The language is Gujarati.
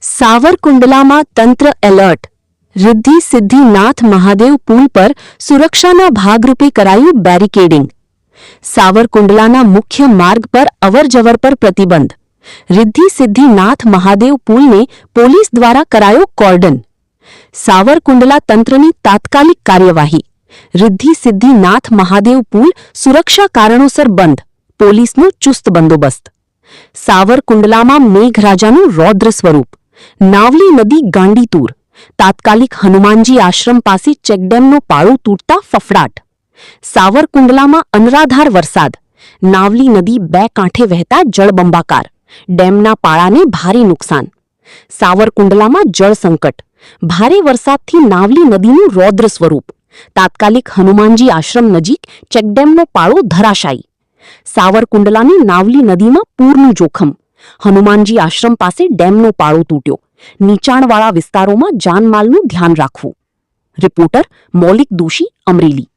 સાવરકુંડલામાં તંત્ર એલર્ટ. રિદ્ધિ સિદ્ધિનાથ મહાદેવ પુલ પર સુરક્ષાના ભાગરૂપે કરાયું બેરિકેડિંગ. સાવરકુંડલાના મુખ્ય માર્ગ પર અવરજવર પર પ્રતિબંધ. રિદ્ધિ સિદ્ધિનાથ મહાદેવ પુલને પોલીસ દ્વારા કરાયો કોર્ડન. સાવરકુંડલા તંત્રની તાત્કાલિક કાર્યવાહી. રિદ્ધિ સિદ્ધિનાથ મહાદેવ પુલ સુરક્ષા કારણોસર બંધ. પોલીસનો ચુસ્ત બંદોબસ્ત. સાવરકુંડલામાં મેઘરાજાનું રૌદ્ર સ્વરૂપ. નાવલી નદી ગાંડીતુર. તાત્કાલિક હનુમાનજી આશ્રમ પાસે ચેકડેમનો પાળો તૂટતા ફફડાટ. સાવરકુંડલામાં અનરાધાર વરસાદ. નાવલી નદી બે કાંઠે વહેતા જળબંબાકાર. ડેમના પાળાને ભારે નુકસાન. સાવરકુંડલામાં જળ સંકટ. ભારે વરસાદથી નાવલી નદીનું રૌદ્ર સ્વરૂપ. તાત્કાલિક હનુમાનજી આશ્રમ નજીક ચેકડેમનો પાળો ધરાશાયી. સાવરકુંડલાની નાવલી નદીમાં પૂરનું જોખમ. હનુમાનજી આશ્રમ પાસે ડેમનો પાળો તૂટ્યો. નીચાણવાળા વિસ્તારોમાં જાનમાલનું ધ્યાન રાખવું. રિપોર્ટર મૌલિક દોશી, અમરેલી.